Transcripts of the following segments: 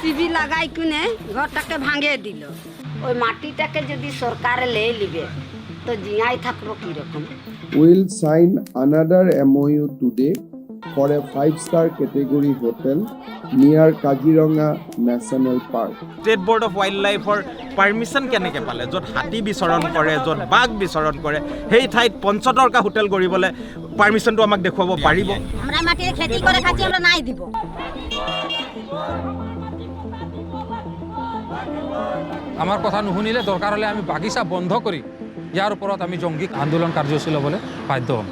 TV লাগাই কিনে ঘরটাকে ভাঙিয়ে দিল। ওই মাটিটাকে যদি সরকারে লে নিবে তো জিয়াই থাকবো কিরকম। Will sign another MOU today for a 5-star category hotel near Kaziranga National Park. State Board of Wildlife or permission কেনেকে পালে যত হাতী বিচৰণ কৰে যত বাঘ বিচৰণ কৰে সেই ঠাইত 75টা হোটেল কৰিবলৈ পাৰমিশনটো আমাক দেখুৱাব পাৰিব। আমরা মাটিৰ খেতি করে খাচ্ছি আমরা নাই দিব। আমার কথা নুশুনিলে দরকার হলে আমি বাগিচা বন্ধ কৰি ইয়াৰ ওপৰত আমি জংগী আন্দোলন কাৰ্যসূচী ল'বলৈ বাধ্য হ'ম।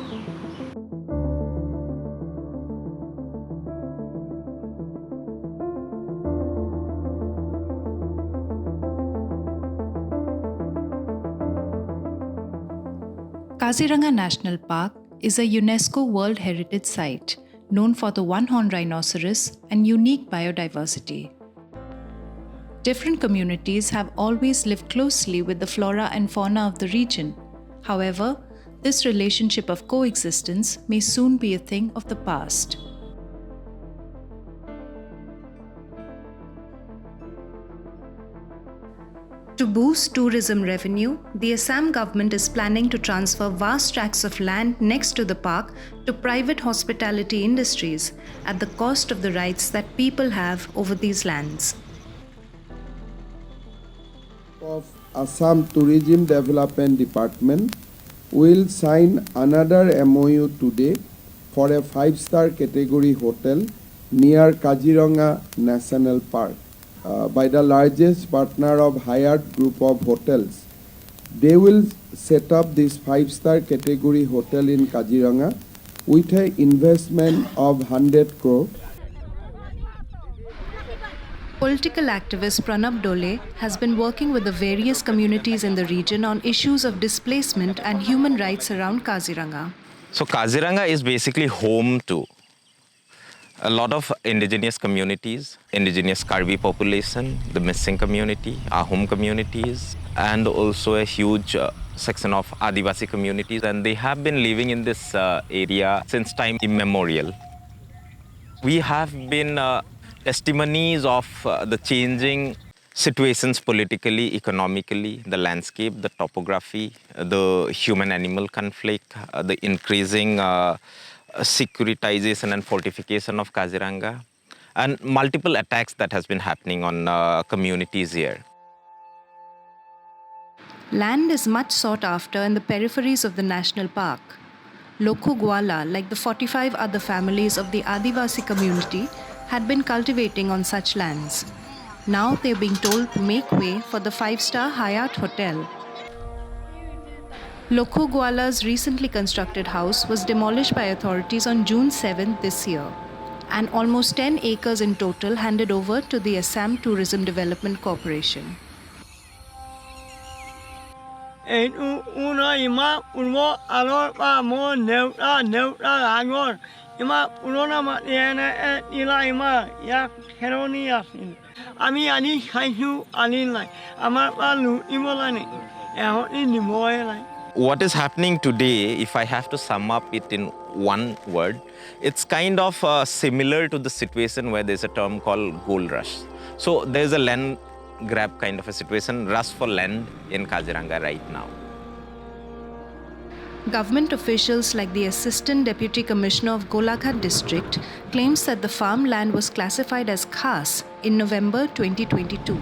Kaziranga National Park is a UNESCO World Heritage Site known for the one-horned rhinoceros and unique biodiversity. Different communities have always lived closely with the flora and fauna of the region. However, this relationship of coexistence may soon be a thing of the past. To boost tourism revenue, the Assam government is planning to transfer vast tracts of land next to the park to private hospitality industries at the cost of the rights that people have over these lands. Of Assam Tourism Development Department will sign another MOU today for a 5-star category hotel near Kaziranga National Park by the largest partner of Hyatt Group of Hotels. They will set up this 5-star category hotel in Kaziranga with an investment of 100 crore. Political activist Pranab Dole has been working with the various communities in the region on issues of displacement and human rights around Kaziranga. So Kaziranga is basically home to a lot of indigenous communities, indigenous Karbi population, the missing community, Ahom communities, and also a huge section of Adivasi communities, and they have been living in this area since time immemorial. We have been testimonies of the changing situations politically, economically, the landscape, the topography, the human-animal conflict, the increasing securitization and fortification of Kaziranga, and multiple attacks that has been happening on communities here. Land is much sought after in the peripheries of the national park. Lokho Gwala, like the 45 other families of the Adivasi community, had been cultivating on such lands. Now they're being told to make way for the 5-star Hyatt Hotel. Lokho Gwala's recently constructed house was demolished by authorities on June 7th this year, and almost 10 acres in total handed over to the Assam Tourism Development Corporation. আমি আনি খাইছোঁ আনি নাই আমাৰ পৰা লুটিব লাগে এহঁতি নিবই লাগে। What is happening today, if I have to sum up it in one word, it's kind of similar to the situation where there's a term called gold rush. So there's a land grab kind of a situation, rush for land in Kaziranga right now. Government officials like the Assistant Deputy Commissioner of Golaghat District claims that the farmland was classified as khas in November 2022.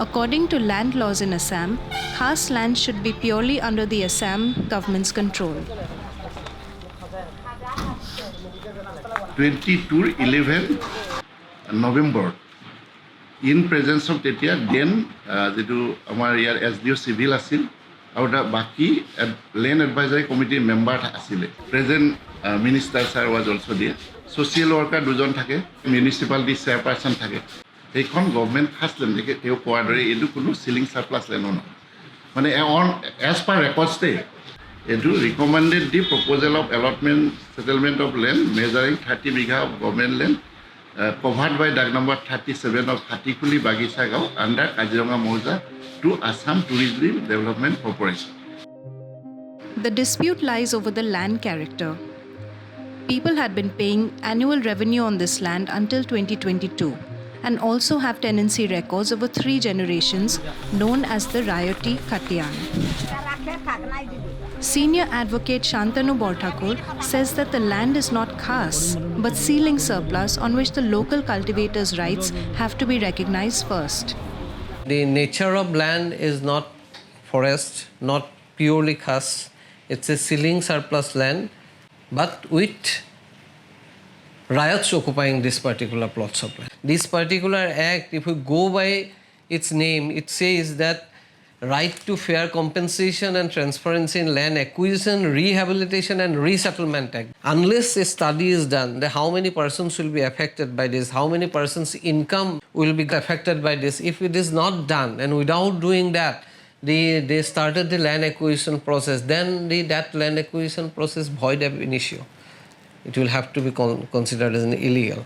According to land laws in Assam, khas land should be purely under the Assam government's control. 22/11 November, in presence of Tetia, then যেটো আমাৰ ইয়াৰ SDO civil আছিল আৰু বাকি land advisory committee member আছিলে। Present minister sir was also there. Social worker দুজন থাকে, municipality chairperson থাকে। এইখন গভৰ্ণমেণ্ট খাস লেণ্ড দেখে তেওঁ কোৱাৰ দৰে এইটো কোনো সিলিং সাৰপ্লাস লেণ্ড নহয়, মানে এজ পাৰ ৰেকৰ্ডছে এইটো recommended the proposal of allotment settlement of land measuring 30 bigha of government land covered by Dag number 37 of Hatikuli Bagisa Gao under Kaziranga Moja to Assam Tourism Development Corporation. The dispute lies over the land character. People had been paying annual revenue on this land until 2022 and also have tenancy records over 3 generations known as the Rayoti Khatian. Senior advocate Shantanu Borthakur says that the land is not khas but ceiling surplus on which the local cultivators' rights have to be recognized first. The nature of land is not forest, not purely khas. It's a ceiling surplus land, but with riots occupying this particular plots of land. This particular act, if we go by its name, it says that right to fair compensation and transparency in land acquisition, rehabilitation and resettlement act. Unless a study is done, that how many persons will be affected by this, how many persons' income will be affected by this. If it is not done, and without doing that, they started the land acquisition process, then that land acquisition process void ab initio. It will have to be considered as an illegal.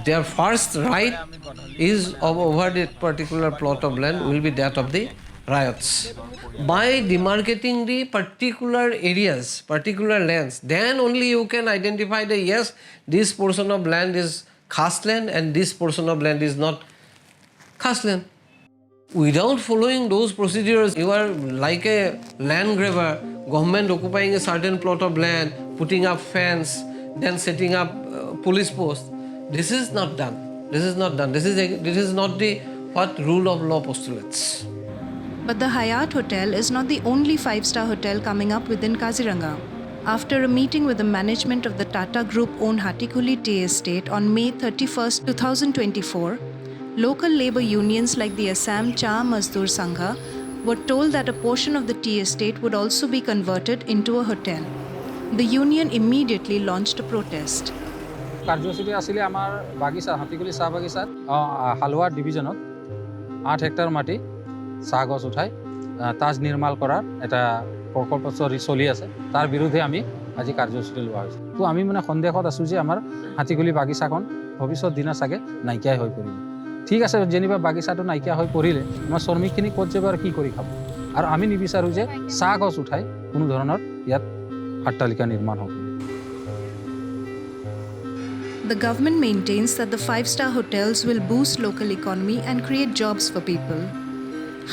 Their first right is over that particular plot of land will be that of the riots. By demarcating the particular areas, particular lands, then only you can identify that yes, this portion of land is khas land and this portion of land is not khas land. Without following those procedures, you are like a land grabber, government occupying a certain plot of land, putting up fence, then setting up police posts. This is not done. This is not done. This is not the what rule of law postulates. But the Hyatt Hotel is not the only 5-star hotel coming up within Kaziranga. After a meeting with the management of the Tata Group-owned Hatikuli Tea Estate on May 31, 2024, local labour unions like the Assam Cha Mazdoor Sangha were told that a portion of the tea estate would also be converted into a hotel. The union immediately launched a protest. কাৰ্যসূচী আছিলে আমাৰ বাগিচা হাতীকুলি চাহ বাগিচাত halwa ডিভিজনত 8 hectare মাটি চাহ গছ উঠাই তাজ নিৰ্মাণ কৰাৰ এটা প্ৰকল্প চলি আছে তাৰ বিৰুদ্ধে আমি আজি কাৰ্যসূচী লোৱা হৈছে তো আমি মানে সন্দেহত আছো যে আমাৰ হাতীকুলি বাগিচাখন ভৱিষ্যত দিনা চাগে নাইকিয়া হৈ পৰিব ঠিক আছে যেনিবা বাগিচাটো নাইকিয়া হৈ পৰিলে আমাৰ শ্ৰমিকখিনি ক'ত যাব আৰু কি কৰি খাব আৰু আমি নিবিচাৰো যে চাহ গছ উঠাই কোনো ধৰণৰ ইয়াত অট্টালিকা নিৰ্মাণ হ'ব The government maintains that the 5-star hotels will boost local economy and create jobs for people.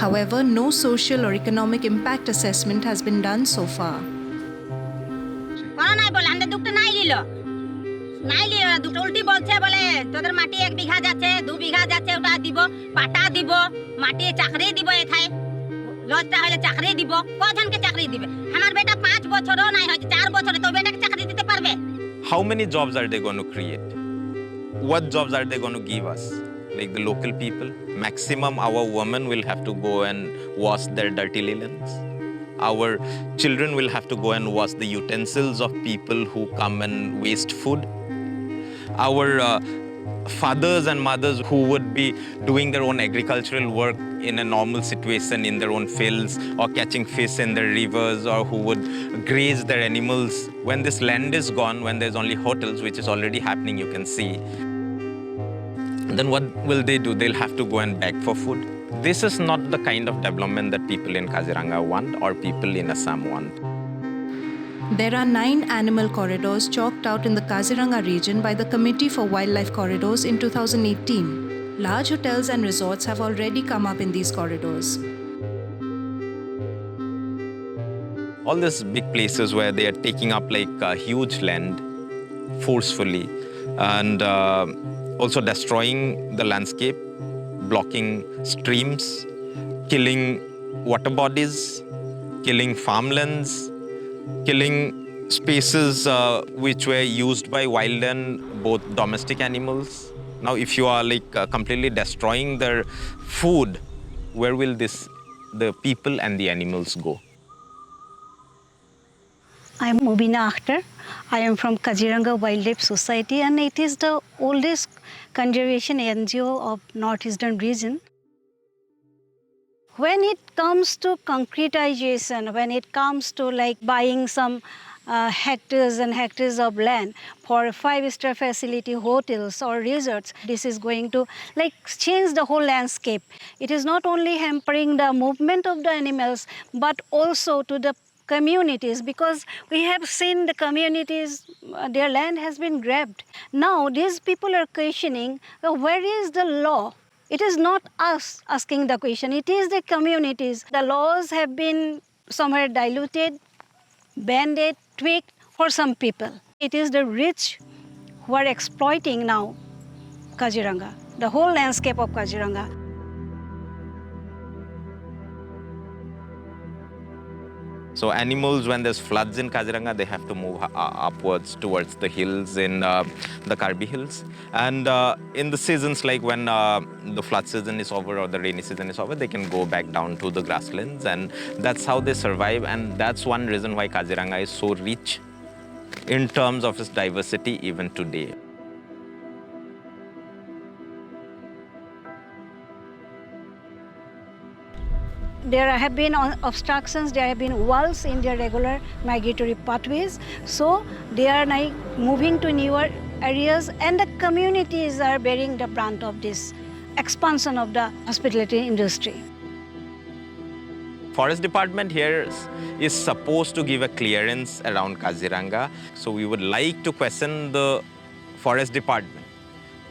However, no social or economic impact assessment has been done so far. উল্টি বলছে বলে তোদের মাটি 1 বিঘা যাচ্ছে 2 বিঘা যাচ্ছে ওটা দিব পাটা দিব মাটি চাকরি দিব এথায় লজটা হলে চাকরি দিব কজনকে চাকরি দিবে আমার বেটা 5 বছরও নাই হয়তো 4 বছরে তো বেটাকে চাকরি দিতে পারবে How many jobs are they going to create? What jobs are they going to give us? Like the local people? Maximum our women will have to go and wash their dirty linens. Our children will have to go and wash the utensils of people who come and waste food. Our fathers and mothers who would be doing their own agricultural work in a normal situation in their own fields or catching fish in their rivers or who would graze their animals. When this land is gone, when there's only hotels, which is already happening, you can see, then what will they do? They'll have to go and beg for food. This is not the kind of development that people in Kaziranga want or people in Assam want. There are 9 animal corridors chalked out in the Kaziranga region by the Committee for Wildlife Corridors in 2018. Large hotels and resorts have already come up in these corridors. All these big places where they are taking up like huge land forcefully and also destroying the landscape, blocking streams, killing water bodies, killing farmlands, killing spaces which were used by wild and both domestic animals. Now, if you are like completely destroying their food, where will the people and the animals go? I am Mubina Akhtar. I am from Kaziranga Wildlife Society and it is the oldest conservation NGO of Northeastern region. When it comes to concretization, when it comes to like buying some hectares and hectares of land for 5-star facility hotels or resorts. This is going to change the whole landscape. It is not only hampering the movement of the animals, but also to the communities, because we have seen the communities, their land has been grabbed. Now these people are questioning, where is the law? It is not us asking the question, it is the communities. The laws have been somewhere diluted, band-aid, tweaked for some people. It is the rich who are exploiting now Kaziranga, the whole landscape of Kaziranga. So animals, when there's floods in Kaziranga, they have to move upwards towards the hills in the Karbi Hills. And in the seasons like when the flood season is over or the rainy season is over, they can go back down to the grasslands, and that's how they survive. And that's one reason why Kaziranga is so rich in terms of its diversity even today. There have been obstructions, there have been walls in their regular migratory pathways. So they are now moving to newer areas, and the communities are bearing the brunt of this expansion of the hospitality industry. Forest Department here is supposed to give a clearance around Kaziranga. So we would like to question the Forest Department,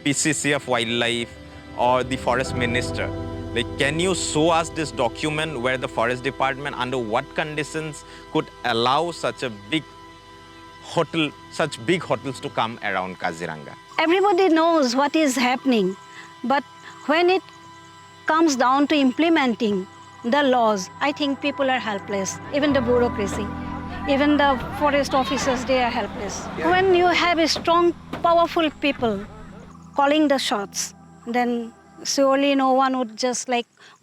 PCC of Wildlife, or the Forest Minister. Like, can you show us this document where the Forest Department, under what conditions, could allow such a big hotel, such big hotels to come around Kaziranga? Everybody knows what is happening, but when it comes down to implementing the laws, I think people are helpless. Even the bureaucracy, even the forest officers, they are helpless. When you have a strong, powerful people calling the shots, then surely no one would just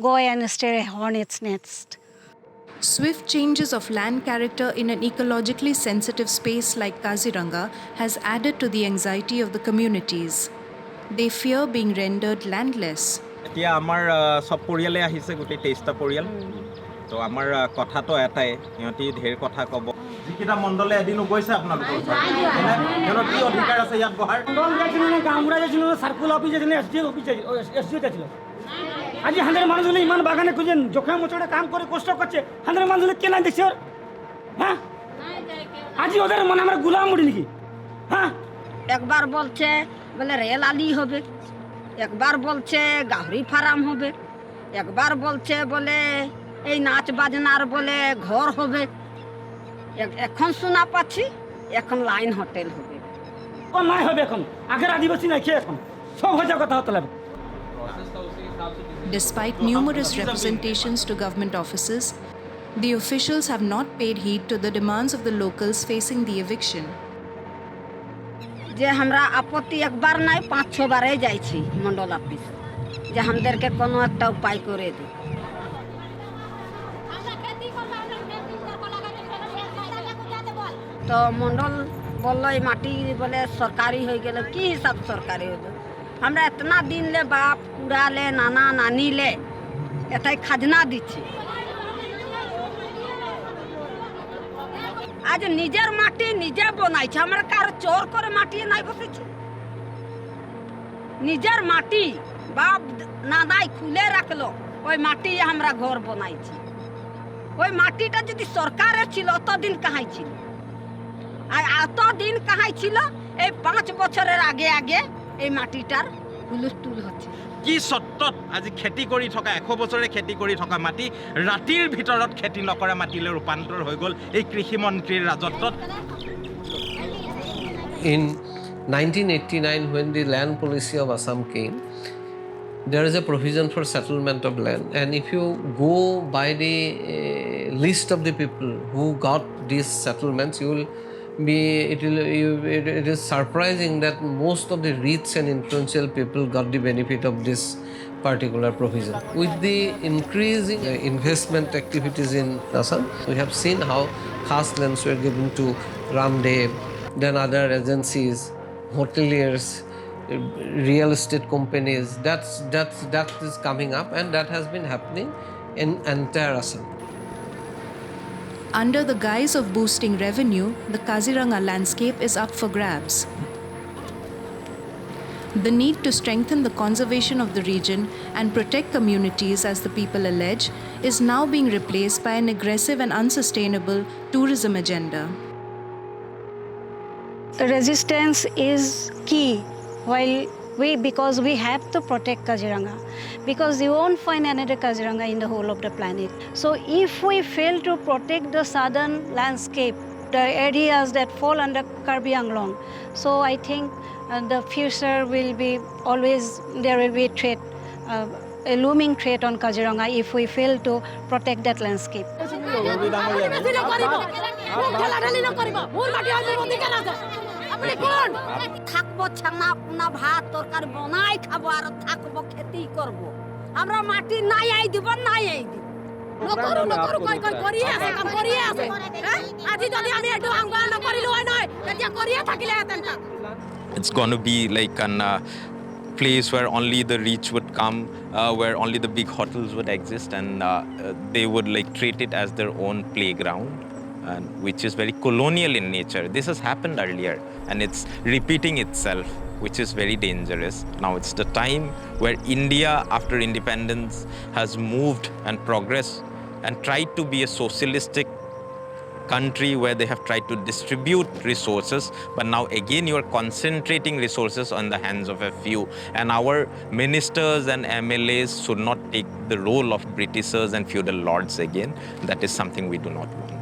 go and stare a hornet's nest. Swift changes of land character in an ecologically sensitive space like Kaziranga has added to the anxiety of the communities. They fear being rendered landless. এতিয়া আমাৰ সব পৰিয়ালে আহিছে গোটেই 23টা পৰিয়াল তো আমাৰ কথাটো এটাই ইহঁতি ঢেৰ কথা ক'ব যিকিটা মণ্ডলে এদিনো গৈছে আপোনালোকৰ ওচৰত কি অধিকাৰ আছে ইয়াত বহাৰ মণ্ডল যাইছিল না গামৰা যাইছিল না সার্কুল অফিস যাইছিল এসডি অফিস এসডি যাইছিল আজি হান্দের মানুষগুলো ইমান বাগানে খুঁজেন জোখা মোচড়ে কাম করে কষ্ট করছে হান্দের মানুষগুলো কে না দেখছে হ্যাঁ আজি ওদের মনে আমরা গোলাম মুড়ি নাকি হ্যাঁ একবার বলছে বলে রেল আলি হবে, একবার বলছে গাহরি ফার্ম হবে, একবার বলছে বলে এই নাচ বাজনার বলে ঘর হবে, এখন শোনা পাচ্ছি এখন লাইন হোটেল হবে। নাই হবে এখন আগের আদিবাসী নাই খেয়ে এখন সব হয়ে যাওয়ার কথা হতে লাগবে। Despite numerous representations to government offices, the officials have not paid heed to the demands of the locals facing the eviction. যে আমরা আপত্তি একবার নাই 5-6 বারে যাইছি মন্ডল অফিস যে আমাদেরকে কোনো একটা উপায় করে দিন। তো মন্ডল বললো এই মাটি বলে সরকারি হয়ে গেল, কি হিসাব সরকারি হলো? আমরা এতনা দিন লে বাপ কুড়ালে নানা নানিলে এটাই খাজনা দিচ্ছি, আজ নিজের মাটি নিজে বনাইছে, আমরা কার চোর করে মাটি নাই বসেছি। নিজের মাটি বাপ নানাই খুলে রাখলো, ওই মাটি আমরা ঘর বনাইছি। ওই মাটিটা যদি সরকারের ছিল অতদিন কাহাই ছিল, আর এতদিন কাহাই ছিল? এই 5 বছরের আগে আগে এই মাটিটার হুলস্থুল হচ্ছে। কি সত্তত আজি খেতি কৰি থকা 100 বছৰে খেতি কৰি থকা মাটি ৰাতিৰ ভিতৰত খেতি নকৰা মাটিলৈ ৰূপান্তৰ হৈ গ'ল এই কৃষি মন্ত্ৰীৰ ৰাজত্বত। In 1989, when the land policy of Assam came, there is a provision for settlement of land, and if you go by the list of the people who got these settlements, you will be it is surprising that most of the rich and influential people got the benefit of this particular provision. With the increasing investment activities in Assam, we have seen how vast lands were given to Ramdev, then other agencies, hoteliers, real estate companies. That is coming up, and that has been happening in entire Assam. Under the guise of boosting revenue, the Kaziranga landscape is up for grabs. The need to strengthen the conservation of the region and protect communities, as the people allege, is now being replaced by an aggressive and unsustainable tourism agenda. The resistance is key because we have to protect Kaziranga, because you won't find another Kaziranga in the whole of the planet. So if we fail to protect the southern landscape, the areas that fall under Karbi Anglong, so I think the future will be always, there will be a threat, a looming threat on Kaziranga if we fail to protect that landscape. থাকবো ছানা পোনা ভাত তরকারি বনাই খাবো আর থাকবো খেতি করব আমরা মাটি নাই আই দিব নাই আই দিব নকরু কই করিয়ে আছে কাম করিয়ে আছে আজি যদি আমি একটু আঙ্গল না করিলো হয় নয় তেতিয়া করিয়ে থাকিলে হেতেনটা It's going to be like a place where only the rich would come, where only the big hotels would exist, and they would like treat it as their own playground, which is very colonial in nature. This has happened earlier, and it's repeating itself, which is very dangerous. Now it's the time where India, after independence, has moved and progressed and tried to be a socialistic country where they have tried to distribute resources, but now again you are concentrating resources on the hands of a few, and our ministers and MLAs should not take the role of Britishers and feudal lords again. That is something we do not want.